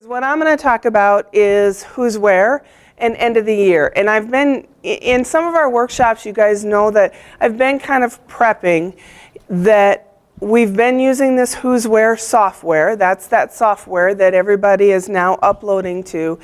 What I'm going to talk about is who's where and end of the year. And I've been, in some of our workshops, you guys know that I've been kind of prepping that we've been using this who's where software. That's that software that everybody is now uploading to.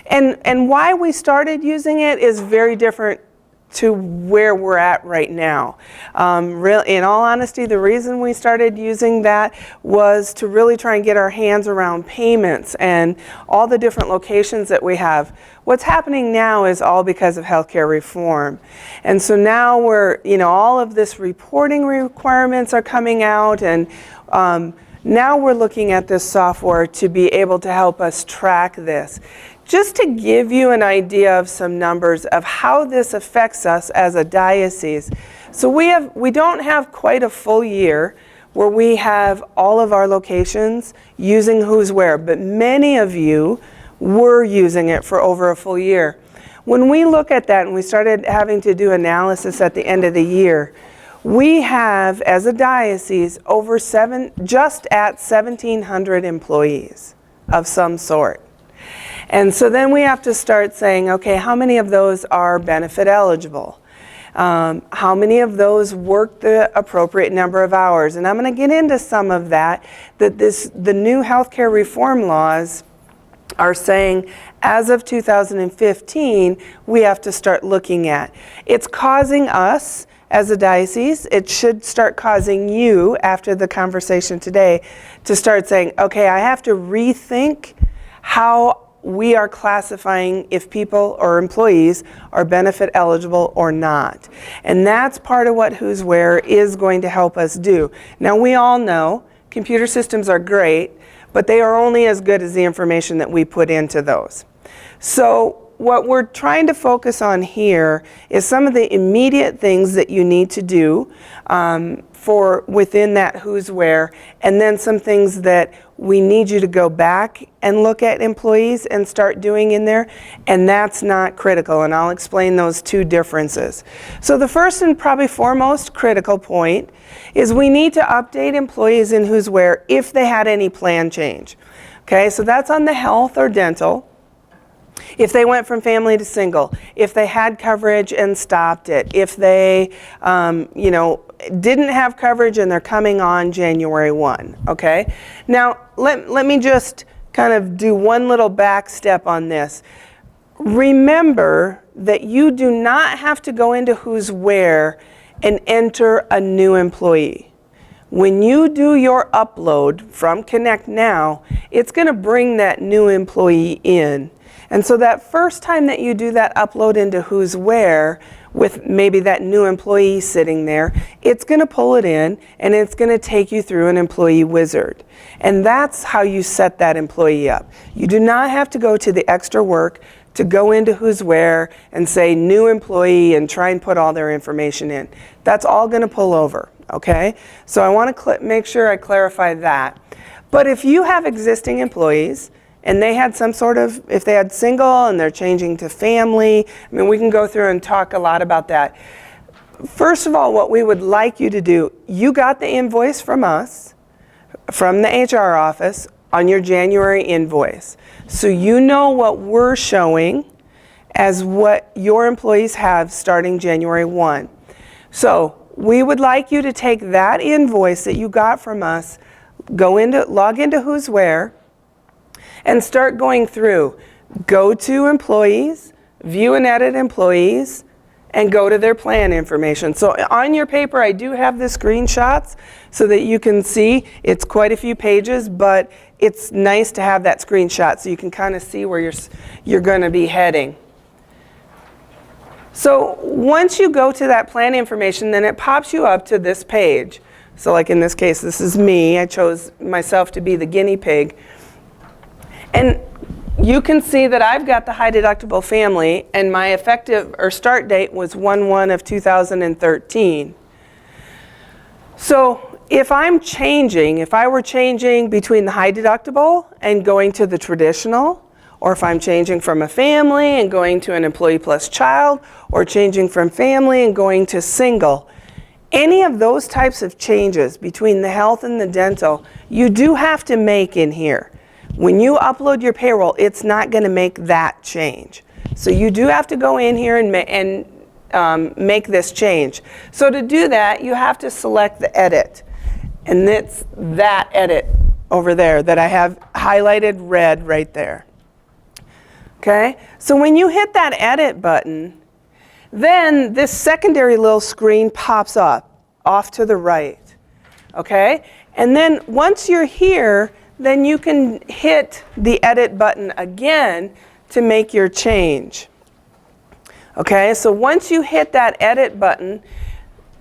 And why we started using it is very different to where we're at right now. In all honesty, the reason we started using that was to really try and get our hands around payments and all the different locations that we have. What's happening now is all because of healthcare reform. And so now we're, all of this reporting requirements are coming out, and now we're looking at this software to be able to help us track this. Just to give you an idea of some numbers of how this affects us as a diocese. So we don't have quite a full year where we have all of our locations using who's where, but many of you were using it for over a full year. When we look at that and we started having to do analysis at the end of the year, we have, as a diocese, just at 1,700 employees of some sort. And so then we have to start saying, okay, how many of those are benefit eligible? How many of those work the appropriate number of hours? And I'm going to get into some of that, the new healthcare reform laws are saying as of 2015, we have to start looking at. It's causing us, as a diocese, it should start causing you, after the conversation today, to start saying, okay, I have to rethink how we are classifying if people or employees are benefit eligible or not. And that's part of what Who's Where is going to help us do. Now, we all know computer systems are great, but they are only as good as the information that we put into those. So what we're trying to focus on here is some of the immediate things that you need to do for within that Who's Where, and then some things that we need you to go back and look at employees and start doing in there, and that's not critical, and I'll explain those two differences. So the first and probably foremost critical point is we need to update employees in Who's Where if they had any plan change. Okay, so that's on the health or dental. If they went from family to single, if they had coverage and stopped it, if they, didn't have coverage and they're coming on January 1, okay? Now, let me just kind of do one little back step on this. Remember that you do not have to go into Who's Where and enter a new employee. When you do your upload from Connect Now, it's going to bring that new employee in. And so that first time that you do that upload into Who's Where, with maybe that new employee sitting there, it's going to pull it in and it's going to take you through an employee wizard. And that's how you set that employee up. You do not have to go to the extra work to go into Who's Where and say new employee and try and put all their information in. That's all going to pull over, okay? So I want to make sure I clarify that. But if you have existing employees, and they had some sort of, if they had single and they're changing to family, we can go through and talk a lot about that. First of all, what we would like you to do, you got the invoice from us, from the HR office, on your January invoice. So you know what we're showing as what your employees have starting January 1. So we would like you to take that invoice that you got from us, log into Who's Where, and start going through. Go to employees, view and edit employees, and go to their plan information. So on your paper, I do have the screenshots so that you can see. It's quite a few pages, but it's nice to have that screenshot so you can kind of see where you're going to be heading. So once you go to that plan information, then it pops you up to this page. So like in this case, this is me. I chose myself to be the guinea pig. And you can see that I've got the high deductible family, and my effective or start date was 1/1 of 2013. So if I were changing between the high deductible and going to the traditional, or if I'm changing from a family and going to an employee plus child, or changing from family and going to single, any of those types of changes between the health and the dental, you do have to make in here. When you upload your payroll, it's not going to make that change. So you do have to go in here and make this change. So to do that, you have to select the edit. And it's that edit over there that I have highlighted red right there. Okay? So when you hit that edit button, then this secondary little screen pops up off to the right. Okay? And then once you're here, then you can hit the edit button again to make your change. Okay, so once you hit that edit button,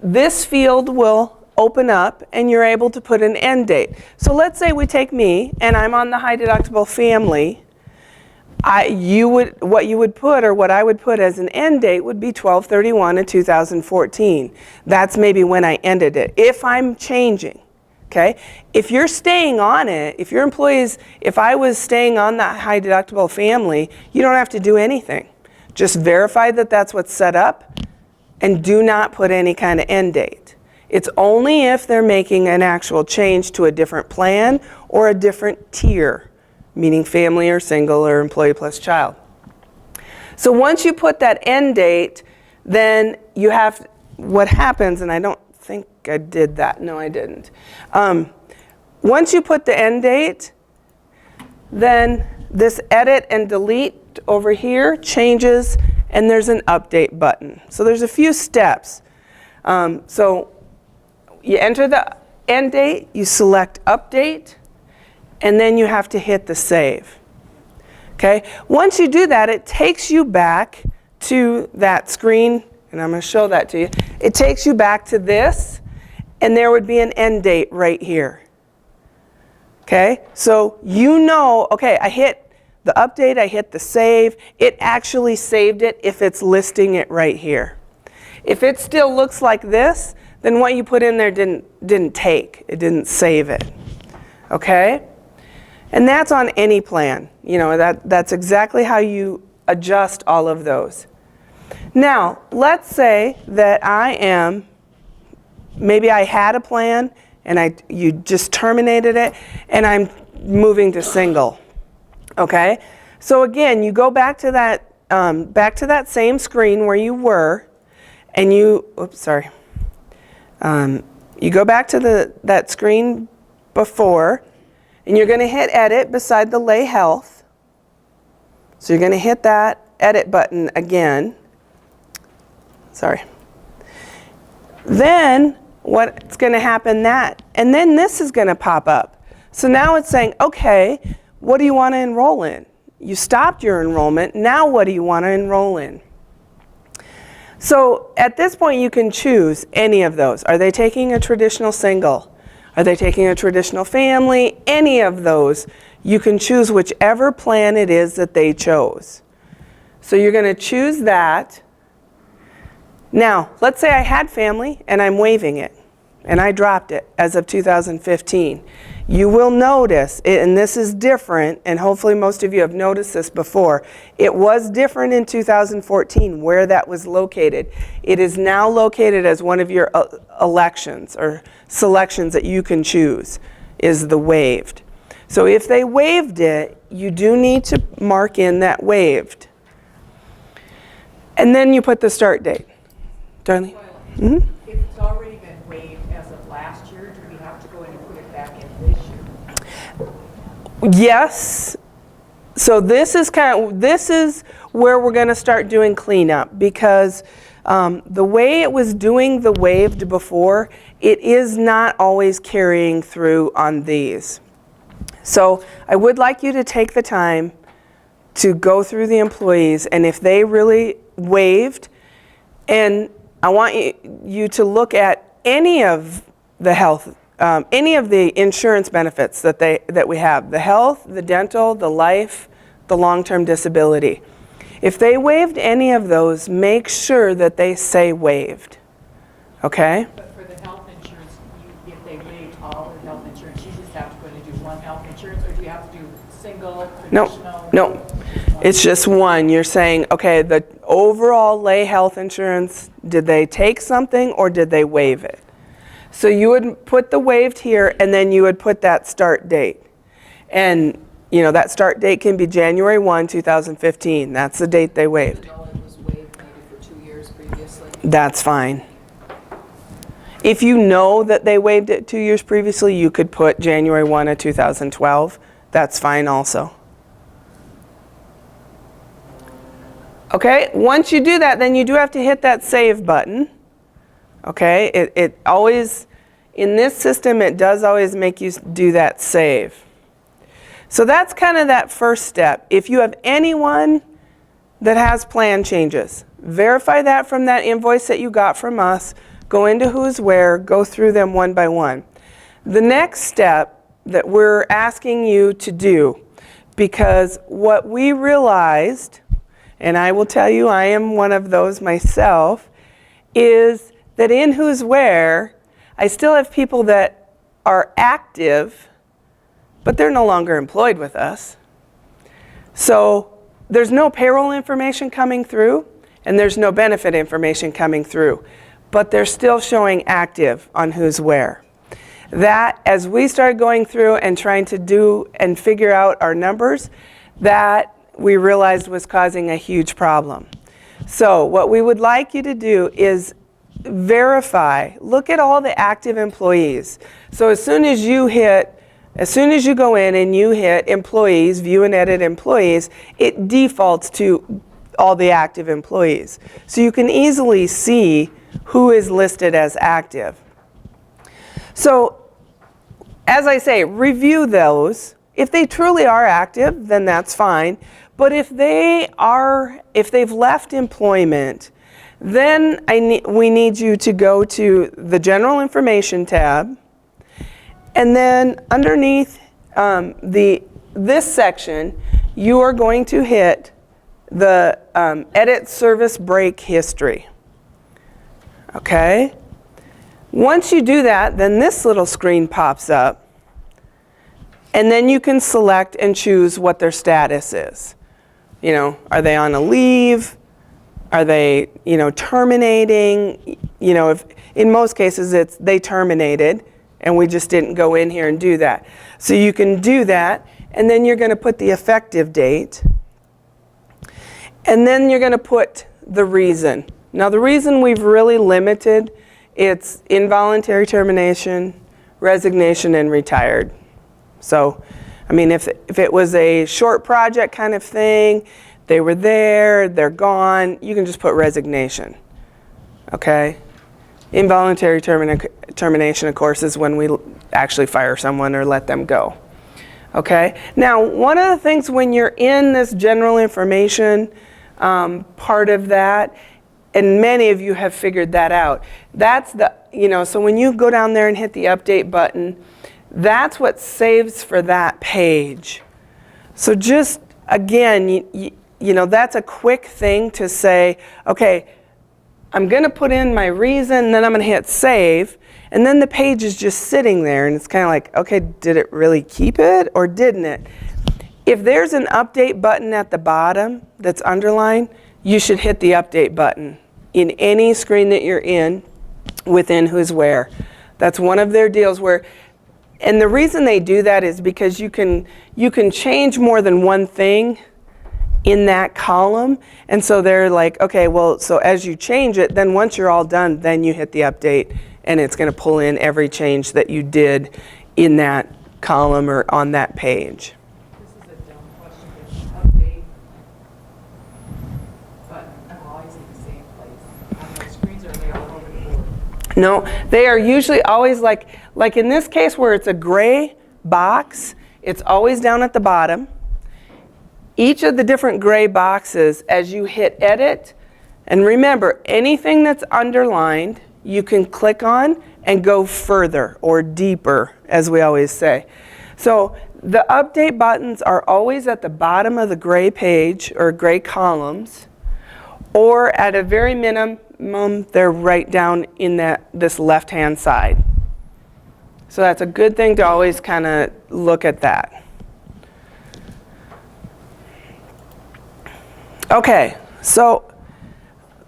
this field will open up and you're able to put an end date. So let's say we take me and I'm on the high deductible family. What you would put, or what I would put as an end date would be 12/31 of 2014. That's maybe when I ended it, if I'm changing. Okay, if you're staying on it, if I was staying on that high deductible family, you don't have to do anything. Just verify that that's what's set up and do not put any kind of end date. It's only if they're making an actual change to a different plan or a different tier, meaning family or single or employee plus child. So once you put that end date, then you have, what happens, and I don't think I did that. No, I didn't. Once you put the end date, then this edit and delete over here changes, and there's an update button. So there's a few steps. So you enter the end date, you select update, and then you have to hit the save. Okay? Once you do that, it takes you back to that screen, and I'm going to show that to you. It takes you back to this, and there would be an end date right here. Okay? So you know, okay, I hit the update, I hit the save. It actually saved it if it's listing it right here. If it still looks like this, then what you put in there didn't take. It didn't save it. Okay? And that's on any plan. You know, that's exactly how you adjust all of those. Now, let's say that maybe I had a plan and you just terminated it and I'm moving to single. Okay? So again, you go back to that same screen where you were, and you go back to that screen before, and you're going to hit edit beside the lay health. So you're going to hit that edit button again. Sorry. Then what's going to happen and then this is going to pop up. So now it's saying, okay, what do you want to enroll in? You stopped your enrollment. Now what do you want to enroll in? So at this point you can choose any of those. Are they taking a traditional single? Are they taking a traditional family? Any of those. You can choose whichever plan it is that they chose. So you're going to choose that. Now, let's say I had family and I'm waiving it, and I dropped it as of 2015. You will notice, and this is different, and hopefully most of you have noticed this before, it was different in 2014 where that was located. It is now located as one of your elections or selections that you can choose, is the waived. So if they waived it, you do need to mark in that waived. And then you put the start date. Darlene? If it's already been waived as of last year, do we have to go in and put it back in this year? Yes. So this is where we're going to start doing cleanup, because the way it was doing the waived before, it is not always carrying through on these. So I would like you to take the time to go through the employees, and if they really waived, and I want you to look at any of the health, any of the insurance benefits that we have, the health, the dental, the life, the long-term disability. If they waived any of those, make sure that they say waived. Okay? But for the health insurance, if they waived all the health insurance, you just have to go and do one health insurance, or do you have to do single, traditional? No. It's just one. You're saying, okay, the overall lay health insurance, did they take something or did they waive it? So you would put the waived here, and then you would put that start date. And that start date can be January 1, 2015. That's the date they waived. Even though it was waived maybe for 2 years previously. That's fine. If you know that they waived it 2 years previously, you could put January 1 of 2012. That's fine also. Okay, once you do that, then you do have to hit that save button. Okay, it always, in this system, it does always make you do that save. So that's kind of that first step. If you have anyone that has plan changes, verify that from that invoice that you got from us, go into who's where, go through them one by one. The next step that we're asking you to do, because what we realized, and I will tell you I am one of those myself, is that in who's where, I still have people that are active, but they're no longer employed with us. So there's no payroll information coming through, and there's no benefit information coming through, but they're still showing active on who's where. That, as we started going through and trying to do and figure out our numbers, that we realized was causing a huge problem. So what we would like you to do is verify, look at all the active employees. So as soon as you go in and you hit employees, view and edit employees, it defaults to all the active employees. So you can easily see who is listed as active. So as I say, review those. If they truly are active, then that's fine. But if they've left employment, then we need you to go to the General Information tab, and then underneath this section, you are going to hit the Edit Service Break History. Okay? Once you do that, then this little screen pops up, and then you can select and choose what their status is. Are they on a leave? Are they, terminating? If in most cases they terminated, and we just didn't go in here and do that. So you can do that, and then you're going to put the effective date, and then you're going to put the reason. Now the reason we've really limited, it's involuntary termination, resignation, and retired. So, if it was a short project kind of thing, they were there, they're gone, you can just put resignation. Okay? Involuntary termination, of course, is when we actually fire someone or let them go. Okay? Now, one of the things when you're in this general information part of that, and many of you have figured that out, that's so when you go down there and hit the update button, that's what saves for that page. So just, again, that's a quick thing to say, okay, I'm going to put in my reason, then I'm going to hit save, and then the page is just sitting there, and it's kind of like, okay, did it really keep it or didn't it? If there's an update button at the bottom that's underlined, you should hit the update button in any screen that you're in within who's where. That's one of their deals where, and the reason they do that is because you can change more than one thing in that column, and so they're like, okay, well, so as you change it, then once you're all done, then you hit the update, and it's going to pull in every change that you did in that column or on that page. This is a dumb question, but update, but I'm always in the same place. On those screens, are they all over the board? No, they are usually always like in this case where it's a gray box, it's always down at the bottom. Each of the different gray boxes, as you hit edit, and remember, anything that's underlined, you can click on and go further or deeper, as we always say. So the update buttons are always at the bottom of the gray page or gray columns, or at a very minimum, they're right down in this left-hand side. So that's a good thing to always kind of look at that. Okay, so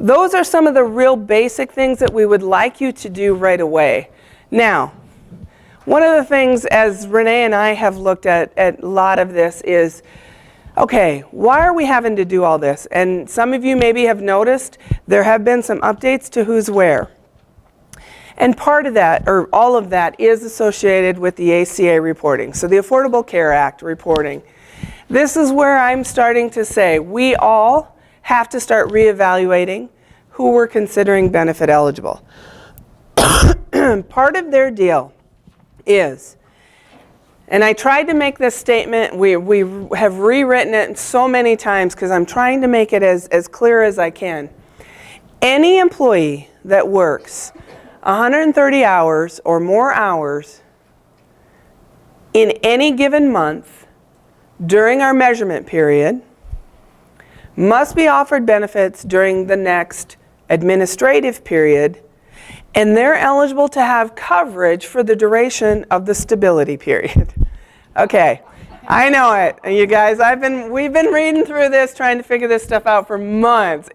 those are some of the real basic things that we would like you to do right away. Now, one of the things, as Renee and I have looked at a lot of this, is, okay, why are we having to do all this? And some of you maybe have noticed there have been some updates to who's where. And part of that, or all of that, is associated with the ACA reporting, so the Affordable Care Act reporting. This is where I'm starting to say we all have to start reevaluating who we're considering benefit eligible. Part of their deal is, and I tried to make this statement, we have rewritten it so many times because I'm trying to make it as clear as I can. Any employee that works 130 hours or more hours in any given month during our measurement period must be offered benefits during the next administrative period, and they're eligible to have coverage for the duration of the stability period. Okay, I know it, you guys. We've been reading through this, trying to figure this stuff out for months.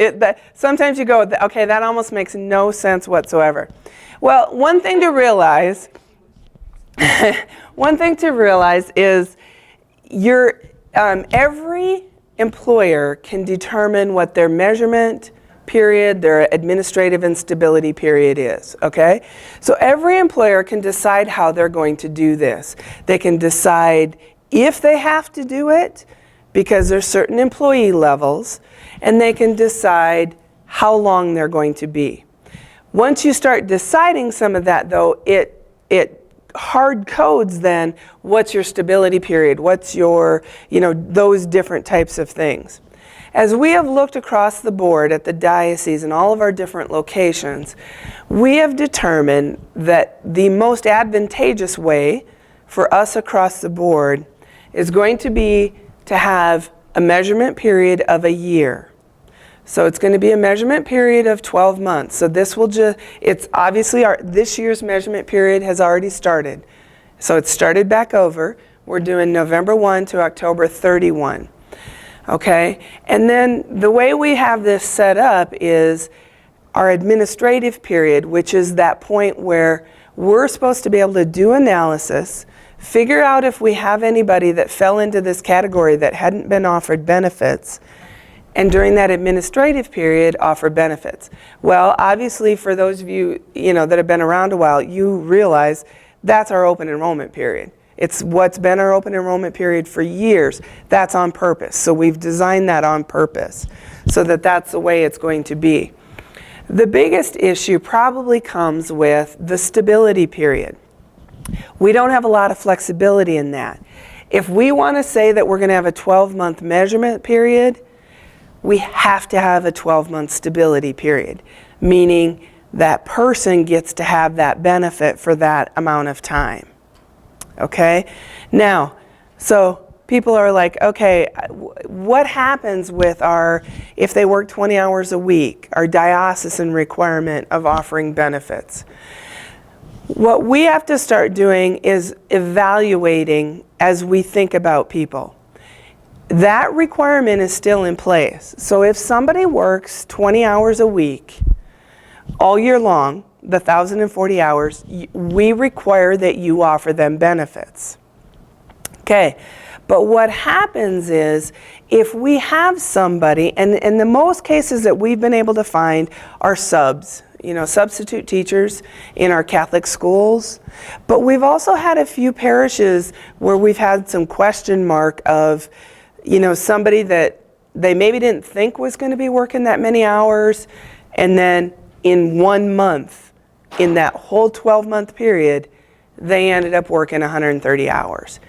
Sometimes you go, okay, that almost makes no sense whatsoever. Well, one thing to realize is every employer can determine what their measurement period, their administrative and stability period is, okay? So every employer can decide how they're going to do this. They can decide if they have to do it, because there's certain employee levels, and they can decide how long they're going to be. Once you start deciding some of that, though, it hard codes then what's your stability period, what's your, those different types of things. As we have looked across the board at the diocese and all of our different locations, we have determined that the most advantageous way for us across the board is going to be to have a measurement period of a year. So it's going to be a measurement period of 12 months. So this will it's obviously this year's measurement period has already started. So it's started back over. We're doing November 1 to October 31. Okay? And then the way we have this set up is our administrative period, which is that point where we're supposed to be able to do analysis, figure out if we have anybody that fell into this category that hadn't been offered benefits, and during that administrative period, offer benefits. Well, obviously, for those of you, that have been around a while, you realize that's our open enrollment period. It's what's been our open enrollment period for years. That's on purpose. So we've designed that on purpose so that that's the way it's going to be. The biggest issue probably comes with the stability period. We don't have a lot of flexibility in that. If we want to say that we're going to have a 12-month measurement period, we have to have a 12-month stability period, meaning that person gets to have that benefit for that amount of time. Okay? Now, so people are like, okay, what happens with if they work 20 hours a week, our diocesan requirement of offering benefits? What we have to start doing is evaluating as we think about people. That requirement is still in place. So if somebody works 20 hours a week all year long, the 1,040 hours, we require that you offer them benefits. Okay, but what happens is if we have somebody, and in the most cases that we've been able to find are subs, substitute teachers in our Catholic schools, but we've also had a few parishes where we've had some question mark of somebody that they maybe didn't think was going to be working that many hours, and then in 1 month, in that whole 12-month period, they ended up working 130 hours.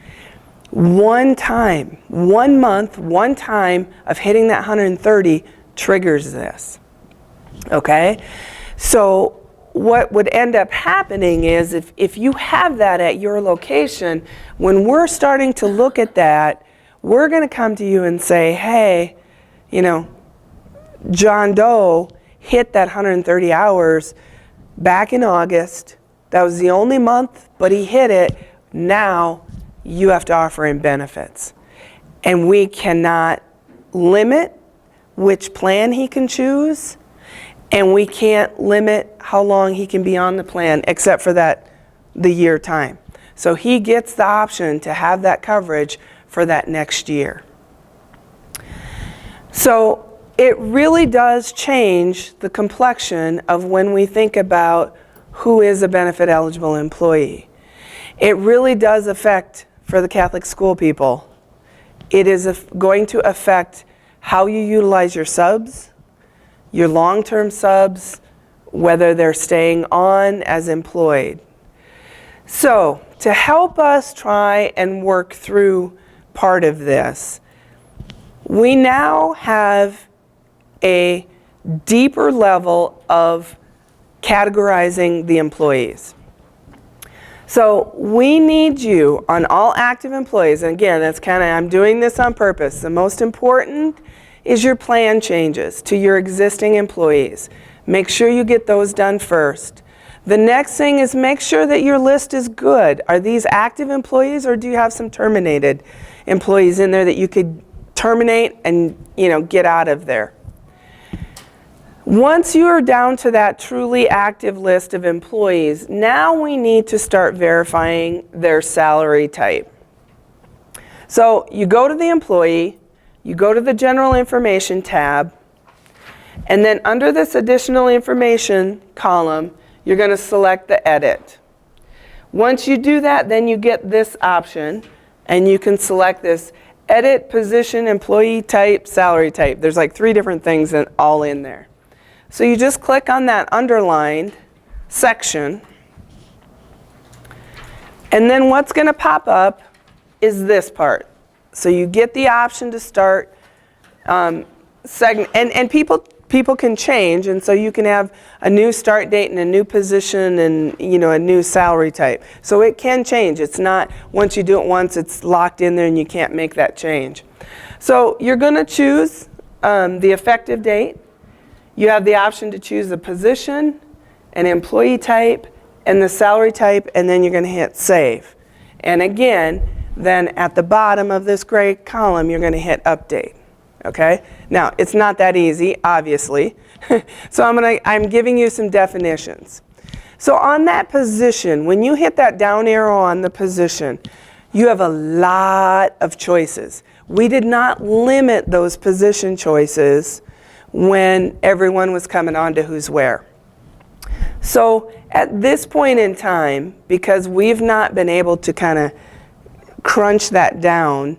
One time, 1 month, one time of hitting that 130 triggers this. Okay? So what would end up happening is if you have that at your location, when we're starting to look at that, we're going to come to you and say, hey, John Doe hit that 130 hours back in August. That was the only month, but he hit it. Now you have to offer him benefits. And we cannot limit which plan he can choose, and we can't limit how long he can be on the plan except for the year time. So he gets the option to have that coverage for that next year. So it really does change the complexion of when we think about who is a benefit eligible employee. It really does affect, for the Catholic school people, it is going to affect how you utilize your subs, your long-term subs, whether they're staying on as employed. So to help us try and work through part of this, we now have a deeper level of categorizing the employees. So we need you on all active employees, and again, that's I'm doing this on purpose. The most important is your plan changes to your existing employees. Make sure you get those done first. The next thing is make sure that your list is good. Are these active employees, or do you have some terminated employees in there that you could terminate and get out of there? Once you are down to that truly active list of employees, now we need to start verifying their salary type. So you go to the employee, you go to the general information tab, and then under this additional information column, you're going to select the edit. Once you do that, then you get this option, and you can select this edit position, employee type, salary type. There's like 3 different things all in there. So you just click on that underlined section, and then what's going to pop up is this part. So you get the option to start segment, and people can change, and so you can have a new start date and a new position and a new salary type. So it can change. It's not once you do it once, it's locked in there and you can't make that change. So you're going to choose the effective date. You have the option to choose the position, an employee type, and the salary type, and then you're going to hit save. And again, then at the bottom of this gray column, you're going to hit update. Okay? Now, it's not that easy, obviously. So I'm giving you some definitions. So on that position, when you hit that down arrow on the position, you have a lot of choices. We did not limit those position choices when everyone was coming on to who's where. So at this point in time, because we've not been able to kind of crunch that down,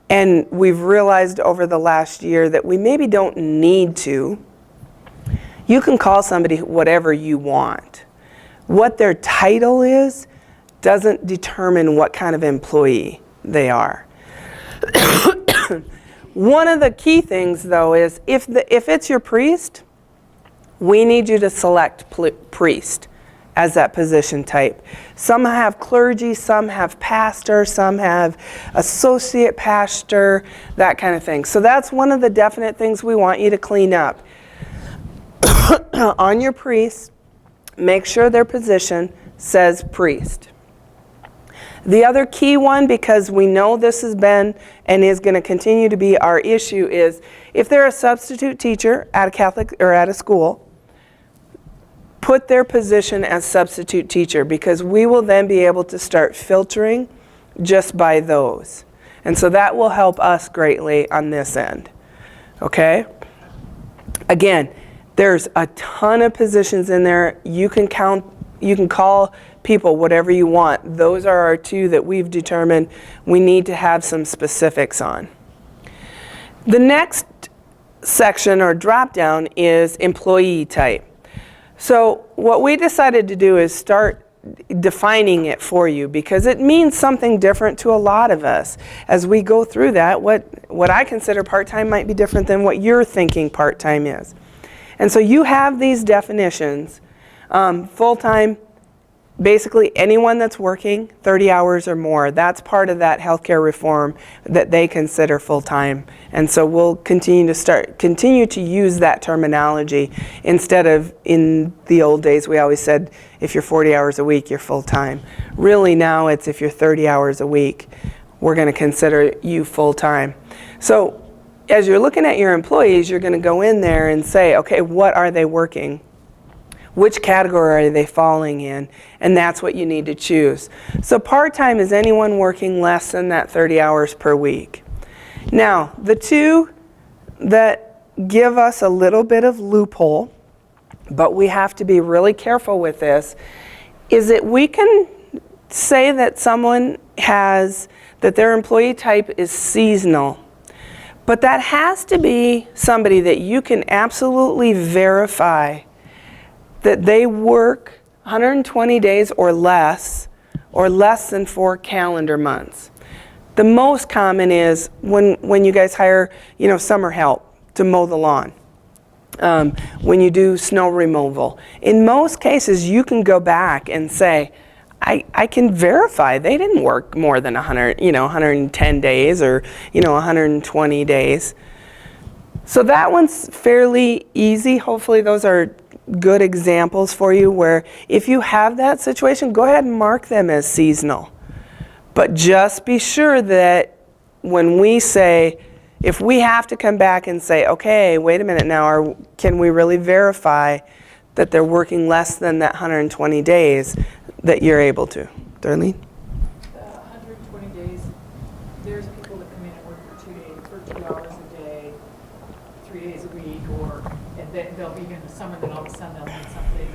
and we've realized over the last year that we maybe don't need to, you can call somebody whatever you want. What their title is doesn't determine what kind of employee they are. One of the key things, though, is if it's your priest, we need you to select priest as that position type. Some have clergy, some have pastor, some have associate pastor, that kind of thing. So that's one of the definite things we want you to clean up. On your priest, make sure their position says priest. The other key one, because we know this has been and is going to continue to be our issue, is if they're a substitute teacher at a Catholic or at a school, put their position as substitute teacher, because we will then be able to start filtering just by those. And so that will help us greatly on this end. Okay? Again, there's a ton of positions in there. You can call people whatever you want. Those are our 2 that we've determined we need to have some specifics on. The next section or drop down is employee type. So what we decided to do is start defining it for you, because it means something different to a lot of us. As we go through that, what I consider part-time might be different than what you're thinking part-time is. And so you have these definitions. Full-time, basically anyone that's working 30 hours or more, that's part of that healthcare reform that they consider full-time. And so we'll continue to use that terminology, instead of in the old days we always said if you're 40 hours a week you're full-time. Really now it's if you're 30 hours a week, we're going to consider you full-time. So as you're looking at your employees, you're going to go in there and say, okay, what are they working? Which category are they falling in? And that's what you need to choose. So part-time is anyone working less than that 30 hours per week. Now, the two that give us a little bit of loophole, but we have to be really careful with this, is that we can say that someone that their employee type is seasonal. But that has to be somebody that you can absolutely verify that they work 120 days or less than 4 calendar months. The most common is when you guys hire, summer help to mow the lawn, when you do snow removal. In most cases, you can go back and say, I can verify they didn't work more than 110 days or 120 days. So that one's fairly easy. Hopefully those are good examples for you where if you have that situation, go ahead and mark them as seasonal. But just be sure that when we say, if we have to come back and say, okay, wait a minute now, can we really verify that they're working less than that 120 days, that you're able to. Darlene? 120 days, there's people that come in and work for 2 days, for 2 hours a day, 3 days a week, and they'll be in the summer, then all of a sudden they'll need something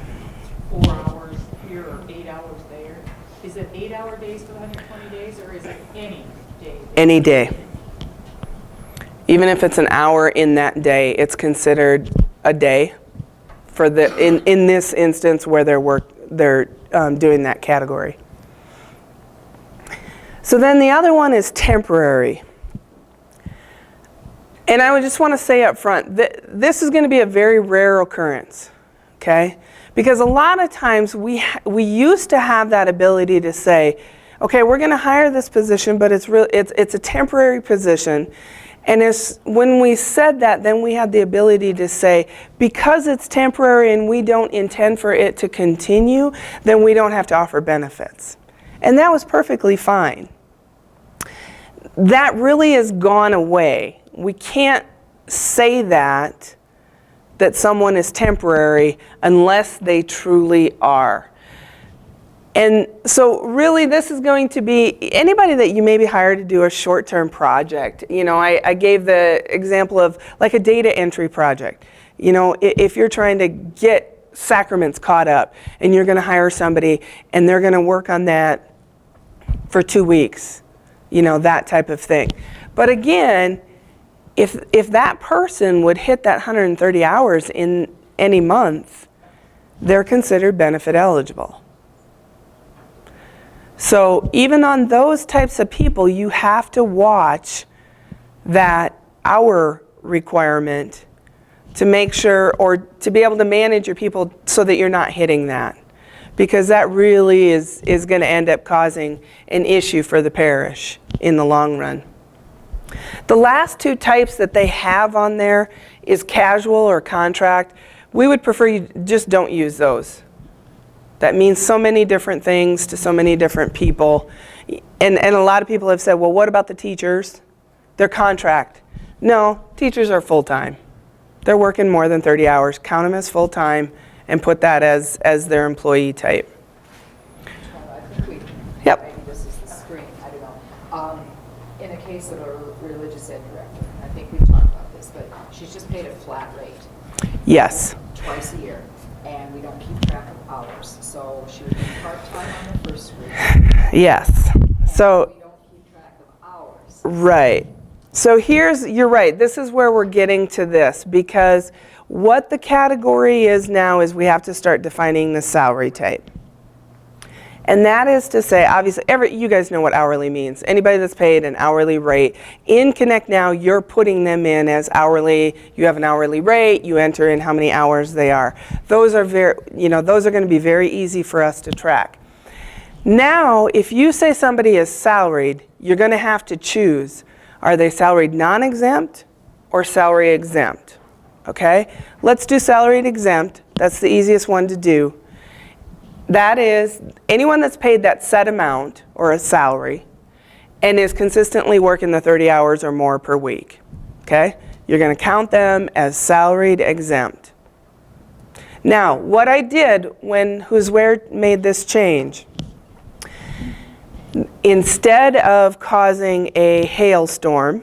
4 hours here or 8 hours there. Is it 8-hour days for the 120 days, or is it any day? Any day. Even if it's an hour in that day, it's considered a day for in this instance where they're doing that category. So then the other one is temporary. And I would just want to say up front that this is going to be a very rare occurrence, okay? Because a lot of times we used to have that ability to say, okay, we're going to hire this position, but it's a temporary position. And when we said that, then we had the ability to say, because it's temporary and we don't intend for it to continue, then we don't have to offer benefits. And that was perfectly fine. That really has gone away. We can't say that someone is temporary unless they truly are. And so really this is going to be anybody that you maybe hire to do a short-term project. I gave the example of like a data entry project. If you're trying to get sacraments caught up and you're going to hire somebody and they're going to work on that for 2 weeks, that type of thing. But again, if that person would hit that 130 hours in any month, they're considered benefit eligible. So even on those types of people, you have to watch that hour requirement to make sure, or to be able to manage your people so that you're not hitting that. Because that really is going to end up causing an issue for the parish in the long run. The last two types that they have on there is casual or contract. We would prefer you just don't use those. That means so many different things to so many different people. And a lot of people have said, well, what about the teachers? They're contract. No, teachers are full-time. They're working more than 30 hours. Count them as full-time and put that as their employee type. I think we, Yep. maybe this is the screen, I don't know. In a case of a religious ed director, I think we've talked about this, but she's just paid a flat rate. Yes. Twice a year, and we don't keep track of hours. So she would be part-time on the first week. Yes. So, We don't keep track of hours. right. So you're right, this is where we're getting to this, because what the category is now is we have to start defining the salary type. And that is to say, obviously, you guys know what hourly means. Anybody that's paid an hourly rate. In Connect Now, you're putting them in as hourly. You have an hourly rate. You enter in how many hours they are. Those are those are going to be very easy for us to track. Now, if you say somebody is salaried, you're going to have to choose. Are they salaried non-exempt or salary exempt? Okay? Let's do salaried exempt. That's the easiest one to do. That is anyone that's paid that set amount or a salary and is consistently working the 30 hours or more per week. Okay? You're going to count them as salaried exempt. Now, what I did when Who's Where made this change, instead of causing a hailstorm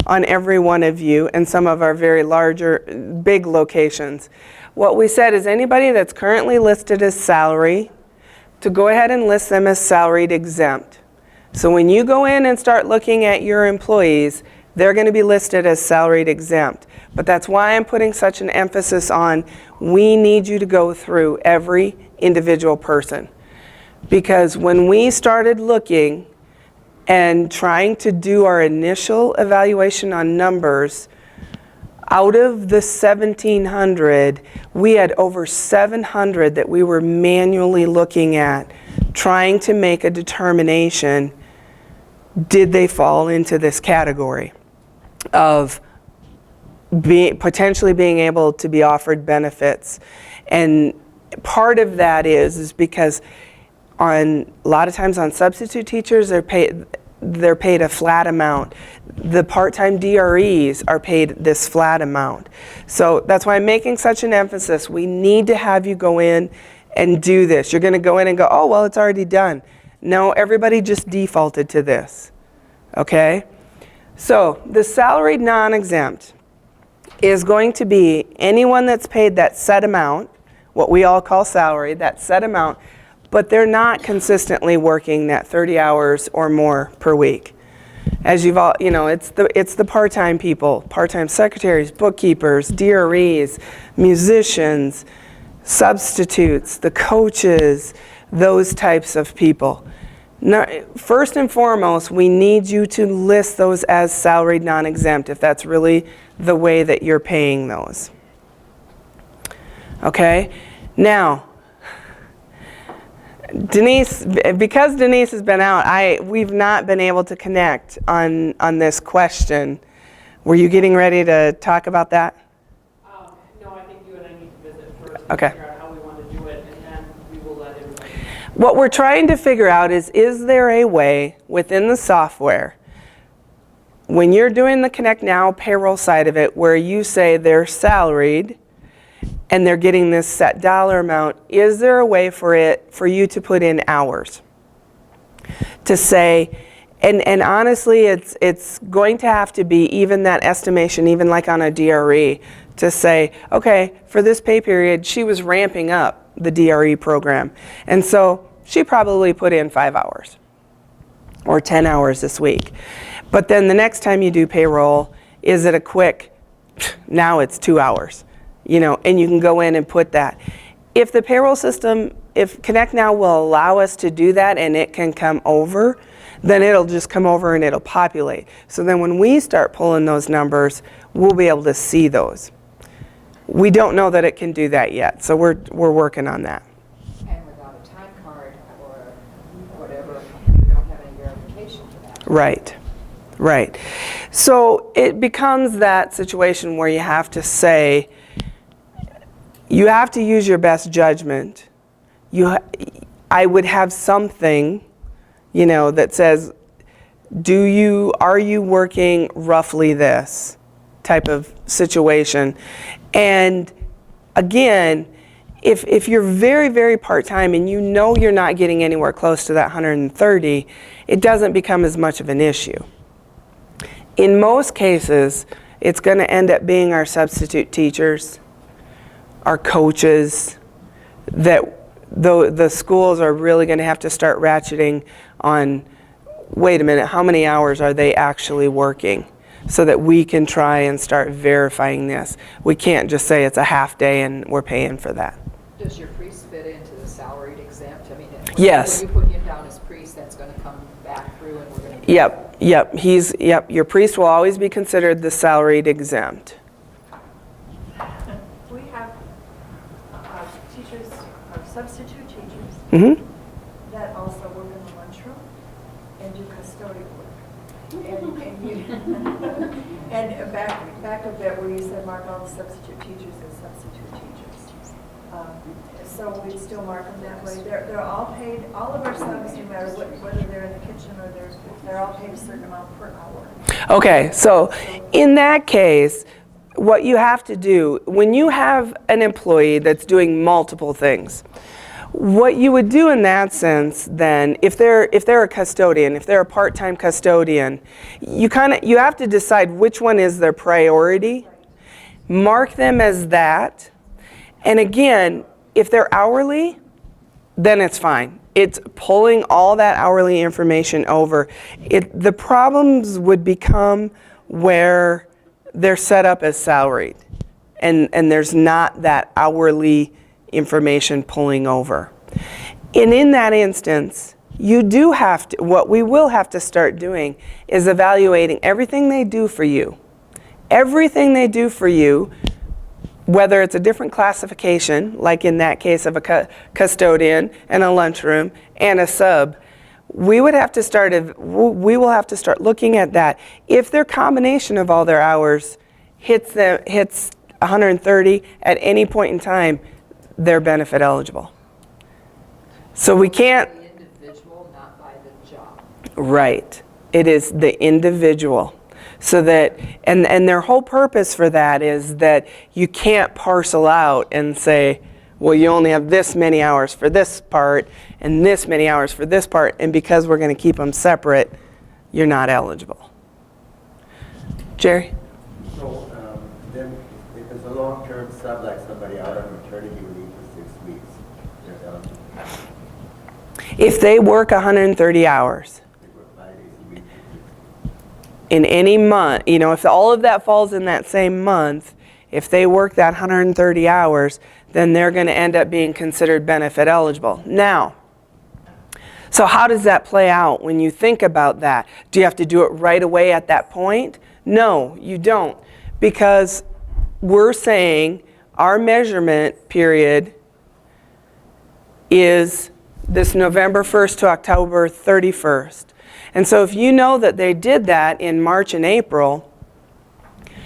on every one of you and some of our very larger, big locations, what we said is anybody that's currently listed as salary, to go ahead and list them as salaried exempt. So when you go in and start looking at your employees, they're going to be listed as salaried exempt. But that's why I'm putting such an emphasis on we need you to go through every individual person. Because when we started looking and trying to do our initial evaluation on numbers, out of the 1,700, we had over 700 that we were manually looking at, trying to make a determination, did they fall into this category of potentially being able to be offered benefits. And part of that is because a lot of times on substitute teachers, they're paid a flat amount. The part-time DREs are paid this flat amount. So that's why I'm making such an emphasis. We need to have you go in and do this. You're going to go in and go, oh, well, it's already done. No, everybody just defaulted to this. Okay? So the salaried non-exempt is going to be anyone that's paid that set amount, what we all call salary, that set amount, but they're not consistently working that 30 hours or more per week. As you've all, it's the part-time people, part-time secretaries, bookkeepers, DREs, musicians, substitutes, the coaches, those types of people. Now, first and foremost, we need you to list those as salaried non-exempt if that's really the way that you're paying those. Okay? Now, Denise, because Denise has been out, we've not been able to connect on this question. Were you getting ready to talk about that? No, I think you and I need to visit first Okay. and figure out how we want to do it, and then we will let everybody. What we're trying to figure out is there a way within the software, when you're doing the Connect Now payroll side of it, where you say they're salaried and they're getting this set dollar amount, is there a way for you to put in hours? To say, and honestly, it's going to have to be even that estimation, even like on a DRE, to say, okay, for this pay period, she was ramping up the DRE program. And so she probably put in 5 hours or 10 hours this week. But then the next time you do payroll, is it a quick, now it's 2 hours, and you can go in and put that. If the payroll system, if Connect Now will allow us to do that and it can come over, then it'll just come over and it'll populate. So then when we start pulling those numbers, we'll be able to see those. We don't know that it can do that yet, so we're working on that. And without a time card or whatever, you don't have any verification for that. Right. Right. So it becomes that situation where you have to say, you have to use your best judgment. I would have something, that says, are you working roughly this type of situation? And again, if you're very, very part-time and you're not getting anywhere close to that 130, it doesn't become as much of an issue. In most cases, it's going to end up being our substitute teachers, our coaches, that the schools are really going to have to start ratcheting on, wait a minute, how many hours are they actually working? So that we can try and start verifying this. We can't just say it's a half day and we're paying for that. Does your priest fit into the salaried exempt? I mean, Yes. when you put him down as priest, that's going to come back through and we're going to... Yep. Your priest will always be considered the salaried exempt. We have teachers, substitute teachers, Mm-hmm. that also work in the lunchroom and do custodial work. And back a bit where you said mark all the substitute teachers as substitute teachers. So we'd still mark them that way. They're all paid, all of our subs, no matter whether they're in the kitchen or they're all paid a certain amount per hour. Okay, so in that case, what you have to do, when you have an employee that's doing multiple things, what you would do in that sense then, if they're a custodian, if they're a part-time custodian, you have to decide which one is their priority. Mark them as that. And again, if they're hourly, then it's fine. It's pulling all that hourly information over. The problems would become where they're set up as salaried and there's not that hourly information pulling over. And in that instance, you do have to, what we will have to start doing is evaluating everything they do for you. Everything they do for you, whether it's a different classification, like in that case of a custodian and a lunchroom and a sub, we will have to start looking at that. If their combination of all their hours hits 130 at any point in time, they're benefit eligible. So we can't. The individual, not by the job. Right. It is the individual. So that, and their whole purpose for that is that you can't parcel out and say, well, you only have this many hours for this part and this many hours for this part, and because we're going to keep them separate, you're not eligible. Jerry? So then if it's a long-term sub, like somebody out on maternity leave for 6 weeks, they're eligible. If they work 130 hours They work 5 days a week. in any month, if all of that falls in that same month, if they work that 130 hours, then they're going to end up being considered benefit eligible. Now, so how does that play out when you think about that? Do you have to do it right away at that point? No, you don't, because we're saying our measurement period is this November 1st to October 31st. And so if you know that they did that in March and April,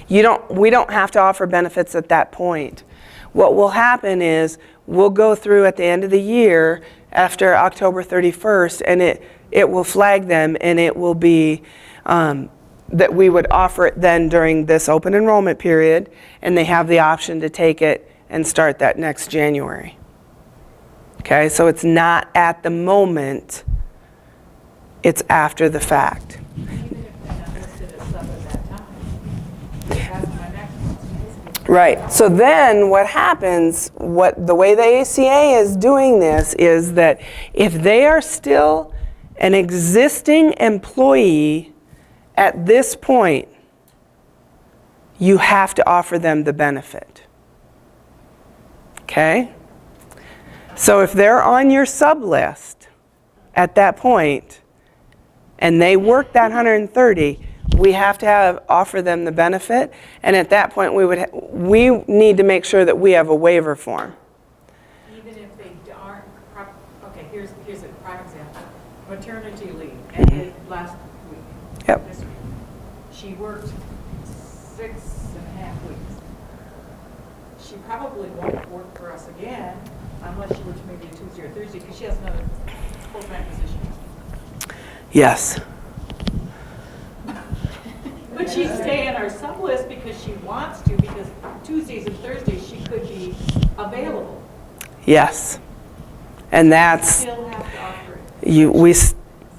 we don't have to offer benefits at that point. What will happen is we'll go through at the end of the year after October 31st, and it will flag them, and it will be that we would offer it then during this open enrollment period, and they have the option to take it and start that next January. Okay, so it's not at the moment, it's after the fact. Even if they're not listed as sub at that time. That's my next one. Right. So then what happens, the way the ACA is doing this is that if they are still an existing employee at this point, you have to offer them the benefit. Okay? So if they're on your sub list at that point and they work that 130, we have to offer them the benefit, and at that point we need to make sure that we have a waiver form. Even if they aren't, okay, here's a prime example. Maternity leave ended last week. Yep. This week. She worked 6.5 weeks. She probably won't work for us again unless she works maybe a Tuesday or Thursday, because she has another full-time position. Yes. But she'd stay on our sub list because she wants to, because Tuesdays and Thursdays she could be available. Yes. And that's, Still have to offer it.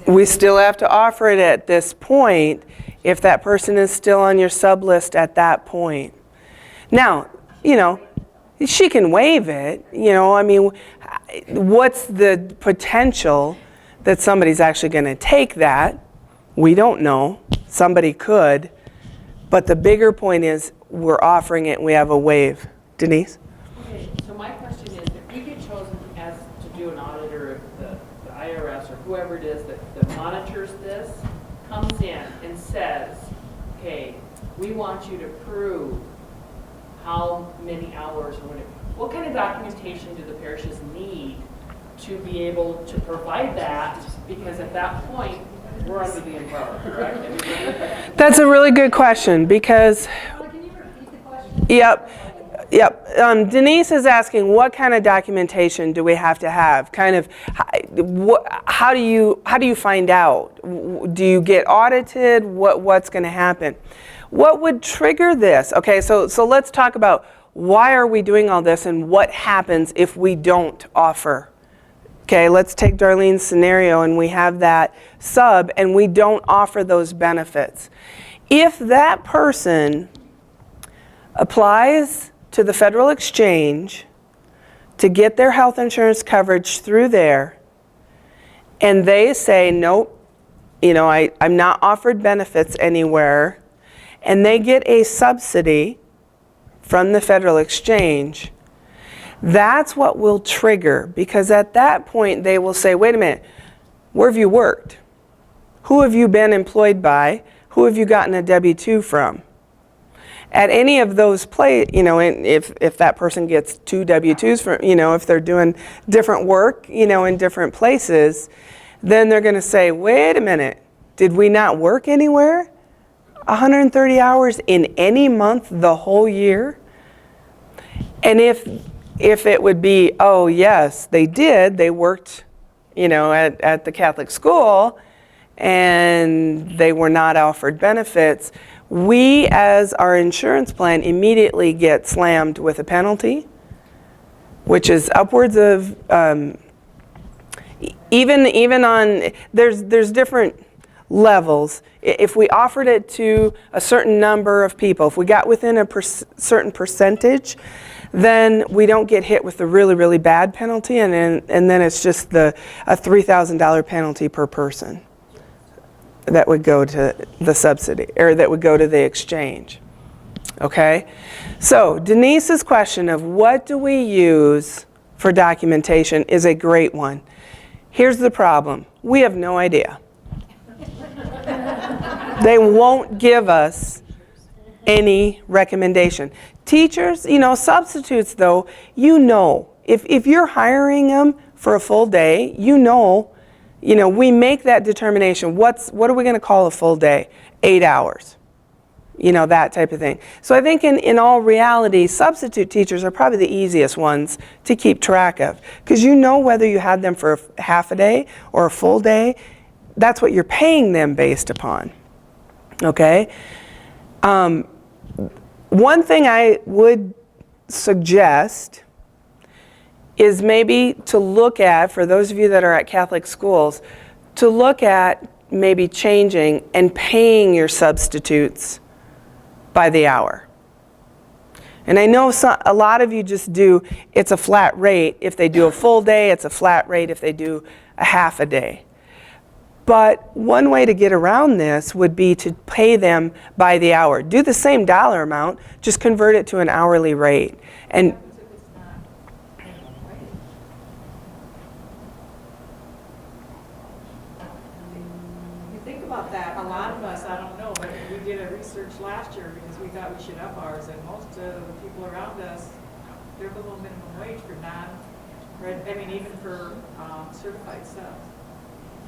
we still have to offer it at this point if that person is still on your sub list at that point. Now, she can waive it, I mean, what's the potential that somebody's actually going to take that? We don't know. Somebody could. But the bigger point is we're offering it and we have a waive. Denise? Okay, so my question is, if we get chosen as to do an audit, or if the IRS or whoever it is that monitors this comes in and says, okay, we want you to prove how many hours or whatever, what kind of documentation do the parishes need to be able to provide that? Because at that point, we're under the umbrella, correct? That's a really good question because, yep. Denise is asking what kind of documentation do we have to have? Kind of, how do you find out? Do you get audited? What's going to happen? What would trigger this? Okay, so let's talk about why are we doing all this and what happens if we don't offer. Okay, let's take Darlene's scenario and we have that sub and we don't offer those benefits. If that person applies to the federal exchange to get their health insurance coverage through there, and they say, nope, I'm not offered benefits anywhere, and they get a subsidy from the federal exchange, that's what will trigger, because at that point they will say, wait a minute, where have you worked? Who have you been employed by? Who have you gotten a W-2 from? At any of those if that person gets 2 W-2s from, if they're doing different work, in different places, then they're going to say, wait a minute, did we not work anywhere? 130 hours in any month the whole year? And if it would be, oh yes, they did, they worked, at the Catholic school and they were not offered benefits, we as our insurance plan immediately get slammed with a penalty, which is upwards of, even on, there's different levels. If we offered it to a certain number of people, if we got within a certain percentage, then we don't get hit with the really, really bad penalty, and then it's just a $3,000 penalty per person that would go to the subsidy, or that would go to the exchange. Okay? So Denise's question of what do we use for documentation is a great one. Here's the problem. We have no idea. They won't give us any recommendation. Teachers, substitutes though, if you're hiring them for a full day, we make that determination. What are we going to call a full day? 8 hours. That type of thing. So I think in all reality, substitute teachers are probably the easiest ones to keep track of, because whether you had them for a half a day or a full day, that's what you're paying them based upon. Okay? One thing I would suggest is maybe to look at, for those of you that are at Catholic schools, to look at maybe changing and paying your substitutes by the hour. And I know a lot of you just do, it's a flat rate. If they do a full day, it's a flat rate if they do a half a day. But one way to get around this would be to pay them by the hour. Do the same dollar amount, just convert it to an hourly rate. And What happens if it's not minimum wage? You think about that, a lot of us, I don't know, but we did a research last year because we thought we should up ours, and most of the people around us, they're below minimum wage for even for certified subs.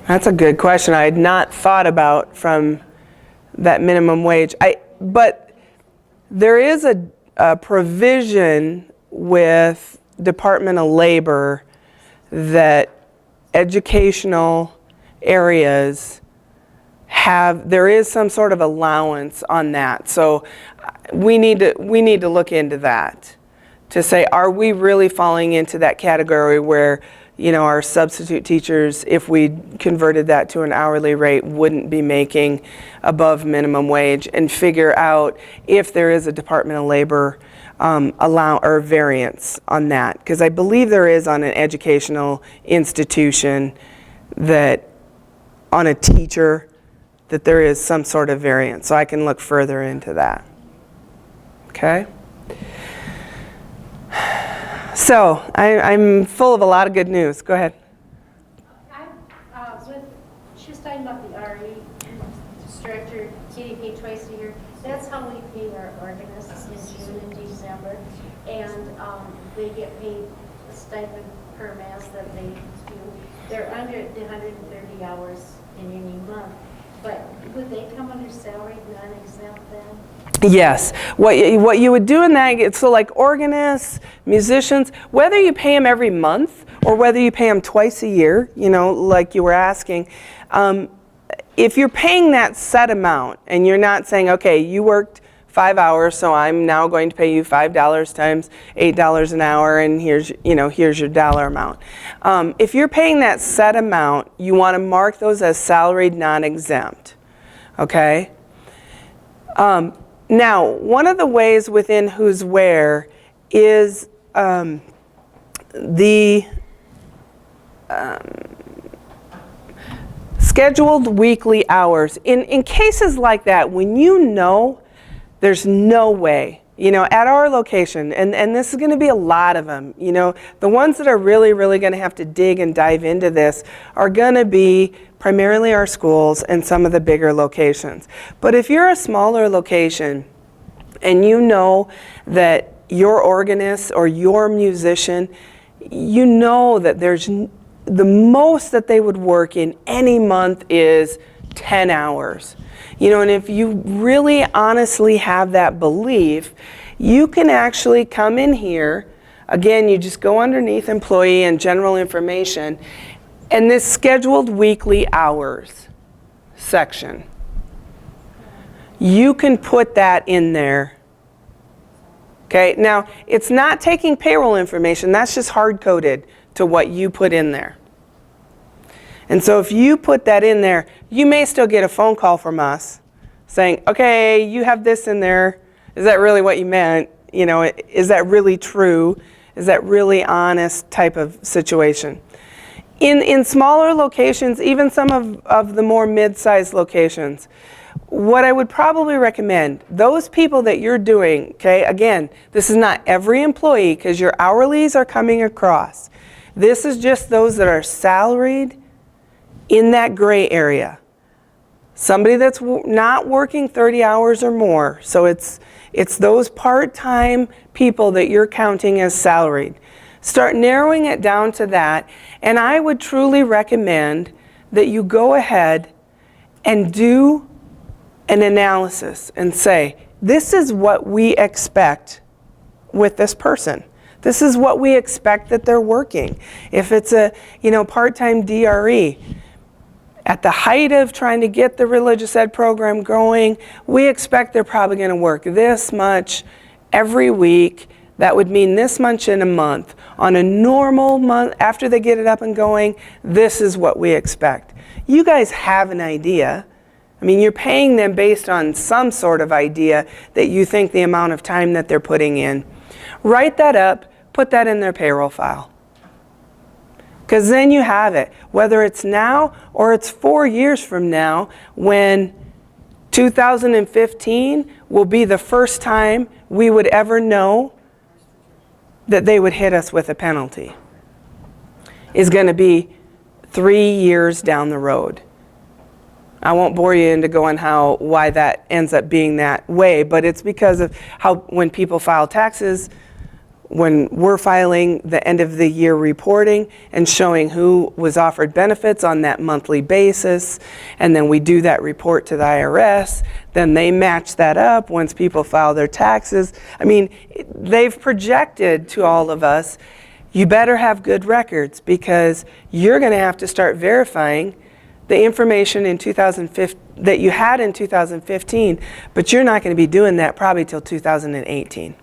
that's a good question. I had not thought about from that minimum wage. But there is a provision with Department of Labor that educational areas there is some sort of allowance on that. So we need to look into that to say, are we really falling into that category where our substitute teachers, if we converted that to an hourly rate, wouldn't be making above minimum wage, and figure out if there is a Department of Labor variance on that. Because I believe there is on an educational institution that on a teacher that there is some sort of variance. So I can look further into that. Okay? So, I'm full of a lot of good news. Go ahead. She was talking about the RE director getting paid twice a year. That's how we pay our organists in June and December. And they get paid a stipend per mass that they do. They're under the 130 hours in any month. But would they come under salary, non-exempt then? Yes. What you would do in that, so like organists, musicians, whether you pay them every month or whether you pay them twice a year, like you were asking, if you're paying that set amount and you're not saying, okay, you worked 5 hours, so I'm now going to pay you $5 times $8 an hour, and here's your dollar amount. If you're paying that set amount, you want to mark those as salaried non-exempt, okay? Now, one of the ways within Who's Where is the scheduled weekly hours. In cases like that, when you know there's no way, at our location, and this is going to be a lot of them, the ones that are really, really going to have to dig and dive into this are going to be primarily our schools and some of the bigger locations. But if you're a smaller location and you know that your organist or your musician, you know that there's the most that they would work in any month is 10 hours. And if you really honestly have that belief, you can actually come in here. Again, you just go underneath employee and general information, and this scheduled weekly hours section, you can put that in there. Okay, now it's not taking payroll information, that's just hard-coded to what you put in there. And so if you put that in there, you may still get a phone call from us saying, okay, you have this in there. Is that really what you meant? Is that really true? Is that really honest type of situation? In smaller locations, even some of the more mid-sized locations, what I would probably recommend, those people that you're doing, okay, again, this is not every employee because your hourlies are coming across. This is just those that are salaried in that gray area. Somebody that's not working 30 hours or more. So it's those part-time people that you're counting as salaried. Start narrowing it down to that, and I would truly recommend that you go ahead and do an analysis and say, this is what we expect with this person. This is what we expect that they're working. If it's a part-time DRE, at the height of trying to get the religious ed program going, we expect they're probably going to work this much every week. That would mean this much in a month. On a normal month, after they get it up and going, this is what we expect. You guys have an idea. I mean, you're paying them based on some sort of idea that you think the amount of time that they're putting in. Write that up, put that in their payroll file. Because then you have it, whether it's now or it's 4 years from now, when 2015 will be the first time we would ever know that they would hit us with a penalty. Is going to be 3 years down the road. I won't bore you into going why that ends up being that way, but it's because of how when people file taxes, when we're filing the end of the year reporting and showing who was offered benefits on that monthly basis, and then we do that report to the IRS, then they match that up once people file their taxes. I mean, they've projected to all of us, you better have good records because you're going to have to start verifying the information in 2015 that you had in 2015, but you're not going to be doing that probably till 2018.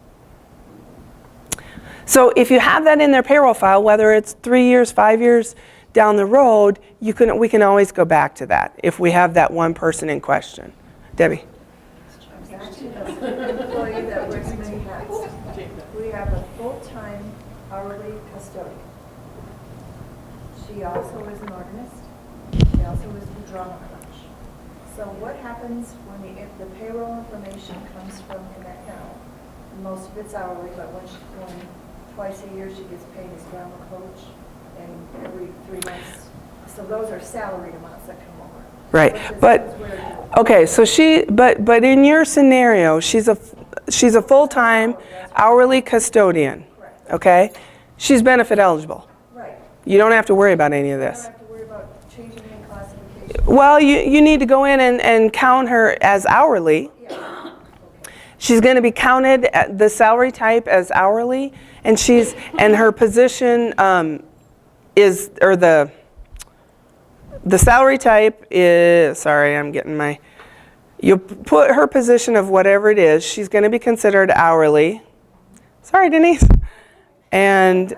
So if you have that in their payroll file, whether it's 3 years, 5 years down the road, we can always go back to that if we have that one person in question. Debbie? Actually, that's an employee that wears many hats. We have a full-time hourly custodian. She also is an organist. She also is the drama coach. So what happens if the payroll information comes from Connect Now? Most of it's hourly, but when she's going twice a year, she gets paid as drama coach, and every 3 months. So those are salaried amounts that come over. Right, but okay. So but in your scenario, she's a full-time hourly custodian. Correct. Okay, she's benefit eligible. Right. You don't have to worry about any of You don't this. have to worry about changing any classification. Well, you need to go in and count her as hourly. Yeah. Okay. She's going to be counted at the salary type as hourly, and The salary type is, sorry, I'm getting my, you'll put her position of whatever it is. She's going to be considered hourly. Sorry, Denise. And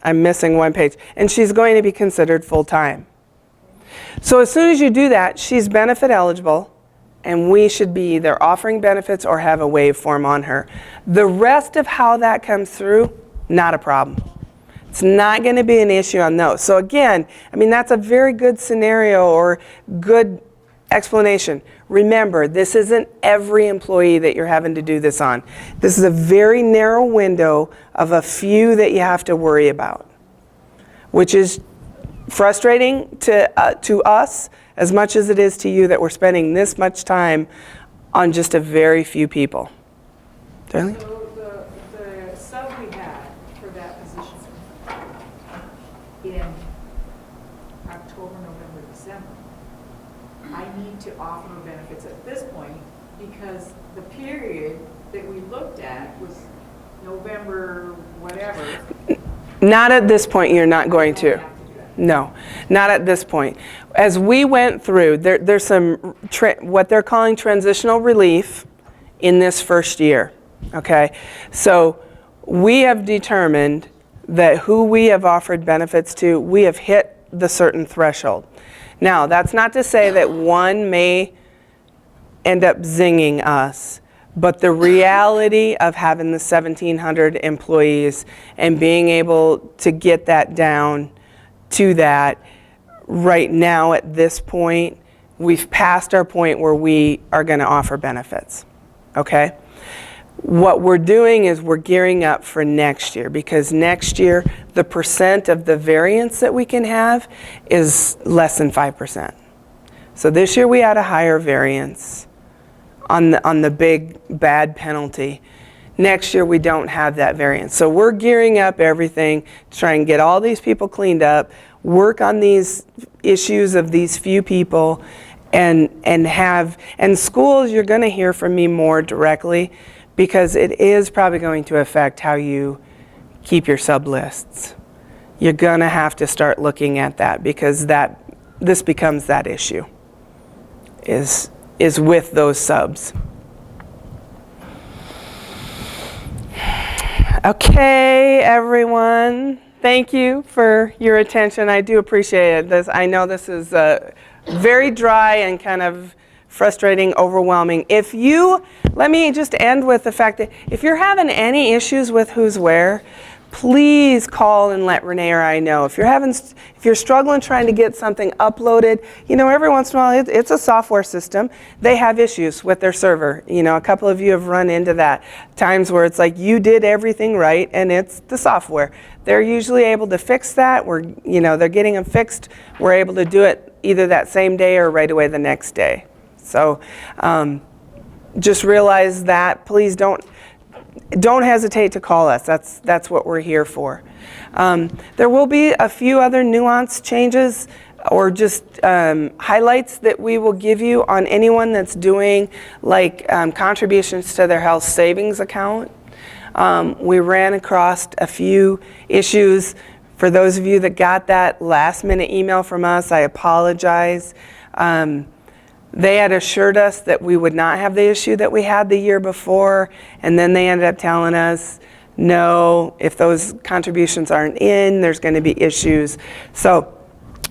I'm missing one page. And she's going to be considered full-time. So as soon as you do that, she's benefit eligible, and we should be either offering benefits or have a waive form on her. The rest of how that comes through, not a problem. It's not going to be an issue on those. So again, I mean, that's a very good scenario or good explanation. Remember, this isn't every employee that you're having to do this on. This is a very narrow window of a few that you have to worry about, which is frustrating to us as much as it is to you that we're spending this much time on just a very few people. Darlene? So the sub we had for that position in October, November, December, I need to offer benefits at this point because the period that we looked at was November, whatever. Not at this point, you're not going to. No, not at this point. As we went through, there's some, what they're calling transitional relief in this first year, okay? So we have determined that who we have offered benefits to, we have hit the certain threshold. Now, that's not to say that one may end up zinging us, but the reality of having the 1,700 employees and being able to get that down to that right now at this point, we've passed our point where we are going to offer benefits, okay? What we're doing is we're gearing up for next year because next year the percent of the variance that we can have is less than 5%. So this year we had a higher variance on the big bad penalty. Next year we don't have that variance. So we're gearing up everything to try and get all these people cleaned up, work on these issues of these few people, and schools, you're going to hear from me more directly because it is probably going to affect how you keep your sub lists. You're going to have to start looking at that because this becomes that issue is with those subs. Okay, everyone. Thank you for your attention. I do appreciate it. I know this is very dry and kind of frustrating, overwhelming. Let me just end with the fact that if you're having any issues with who's where, please call and let Renee or I know. If you're struggling trying to get something uploaded, every once in a while it's a software system. They have issues with their server. A couple of you have run into that. Times where it's like you did everything right and it's the software. They're usually able to fix that. They're getting them fixed. We're able to do it either that same day or right away the next day. So just realize that. Please don't hesitate to call us. That's what we're here for. There will be a few other nuanced changes or just highlights that we will give you on anyone that's doing contributions to their health savings account. We ran across a few issues. For those of you that got that last minute email from us, I apologize. They had assured us that we would not have the issue that we had the year before, and then they ended up telling us, no, if those contributions aren't in, there's going to be issues. So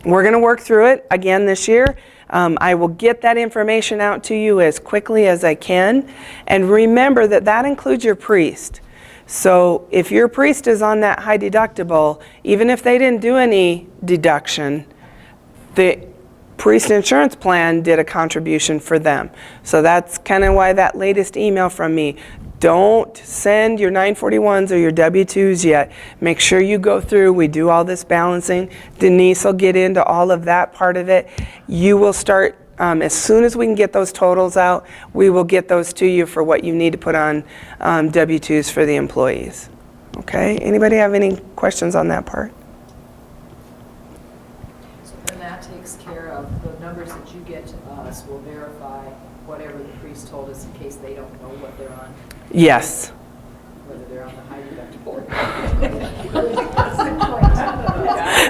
we're going to work through it again this year. I will get that information out to you as quickly as I can. And remember that includes your priest. So if your priest is on that high deductible, even if they didn't do any deduction, the priest insurance plan did a contribution for them. So that's kind of why that latest email from me, don't send your 941s or your W-2s yet. Make sure you go through. We do all this balancing. Denise will get into all of that part of it. You will start, as soon as we can get those totals out, we will get those to you for what you need to put on W-2s for the employees. Okay, anybody have any questions on that part? And that takes care of the numbers that you get to us will verify whatever the priest told us in case they don't know what they're on. Yes. Whether they're on the high deductible.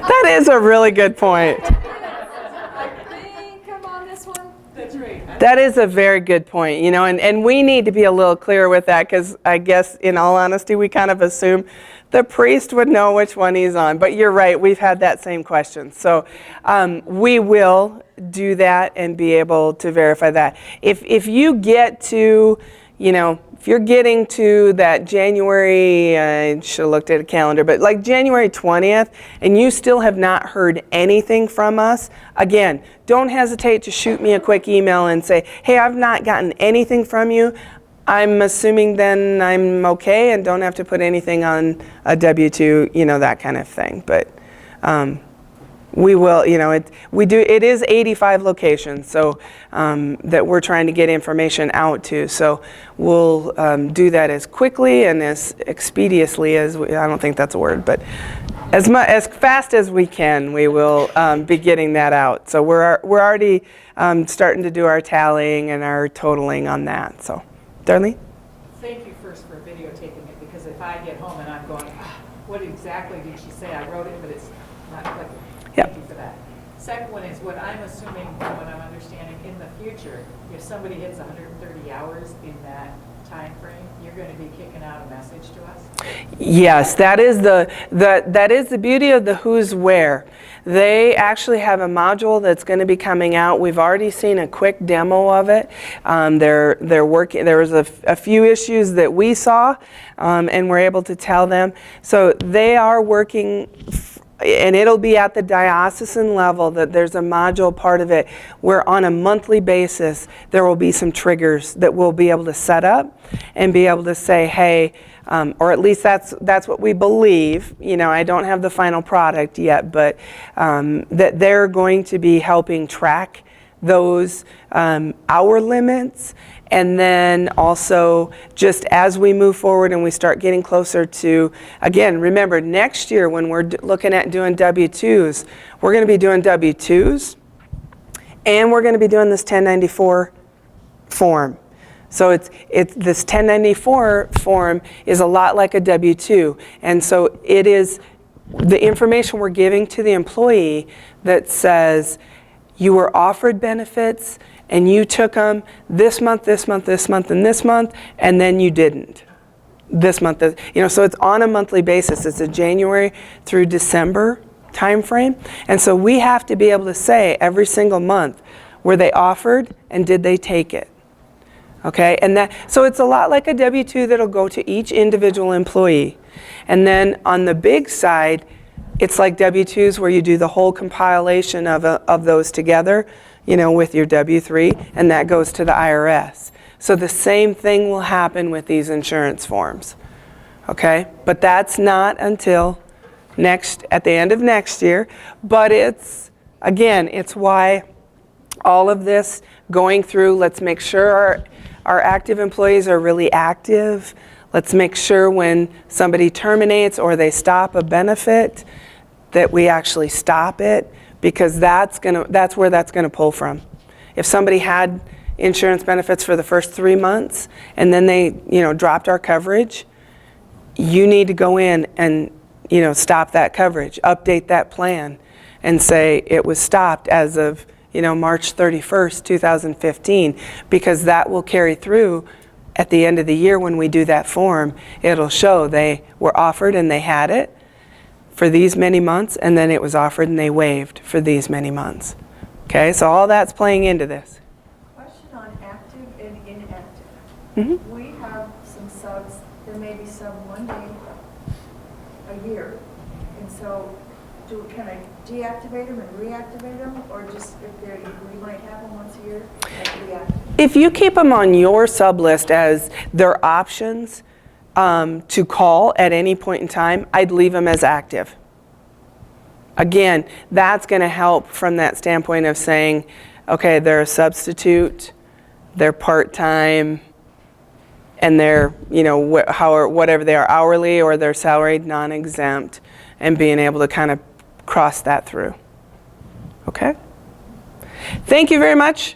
That is a really good point. That is a very good point, you know, and we need to be a little clearer with that, because I guess, in all honesty, we kind of assume the priest would know which one he's on. But you're right, we've had that same question. So we will do that and be able to verify that. If you get to, you know, if you're getting to that January, I should have looked at a calendar, but like January 20th, and you still have not heard anything from us, again, don't hesitate to shoot me a quick email and say, hey, I've not gotten anything from you. I'm assuming then I'm okay and don't have to put anything on a W-2, you know, that kind of thing. But we will, you know, it is 85 locations, so that we're trying to get information out to. So we'll do that as quickly and as expeditiously as I don't think that's a word, but as fast as we can, we will be getting that out. So we're already starting to do our tallying and our totaling on that. So, Darlene? Thank you first for videotaping it, because if I get home and I'm going, what exactly did she say? I wrote it, but it's not clicking. Yep. Thank you for that. Second one is what I'm assuming, from what I'm understanding, in the future, if somebody hits 130 hours in that time frame, you're going to be kicking out a message to us? Yes, that is the beauty of the Who's Where. They actually have a module that's going to be coming out. We've already seen a quick demo of it. They're working. There was a few issues that we saw, and we're able to tell them. So they are working. And it'll be at the diocesan level that there's a module part of it where on a monthly basis there will be some triggers that we'll be able to set up and be able to say, hey, or at least that's what we believe. You know, I don't have the final product yet, but that they're going to be helping track those hour limits. And then also, just as we move forward and we start getting closer to, again, remember, next year when we're looking at doing W-2s, we're going to be doing W-2s, and we're going to be doing this 1094 form. So it's this 1094 form is a lot like a W-2. And so it is the information we're giving to the employee that says, you were offered benefits, and you took them this month, this month, this month, and this month, and then you didn't. This month, you know, so it's on a monthly basis. It's a January through December time frame. And so we have to be able to say every single month, were they offered and did they take it? Okay, and so it's a lot like a W-2 that'll go to each individual employee. And then on the big side, it's like W-2s where you do the whole compilation of those together, you know, with your W-3, and that goes to the IRS. So the same thing will happen with these insurance forms, okay? But that's not until at the end of next year. But it's, again, it's why all of this going through, let's make sure our active employees are really active. Let's make sure when somebody terminates or they stop a benefit that we actually stop it, because that's where that's gonna pull from. If somebody had insurance benefits for the first 3 months and then they, you know, dropped our coverage, you need to go in and, you know, stop that coverage, update that plan, and say it was stopped as of, you know, March 31st, 2015, because that will carry through at the end of the year when we do that form. It'll show they were offered and they had it for these many months, and then it was offered and they waived for these many months. Okay, so all that's playing into this. Question on active and inactive. Mm-hmm. We have some subs, there may be some 1 day a year. And so can I deactivate them and reactivate them? Or just we might have them once a year and reactivate? If you keep them on your sub list as their options to call at any point in time, I'd leave them as active. Again, that's going to help from that standpoint of saying, okay, they're a substitute, they're part-time, and they're, you know, whatever they are, hourly or they're salaried, non-exempt, and being able to kind of cross that through. Okay? Thank you very much.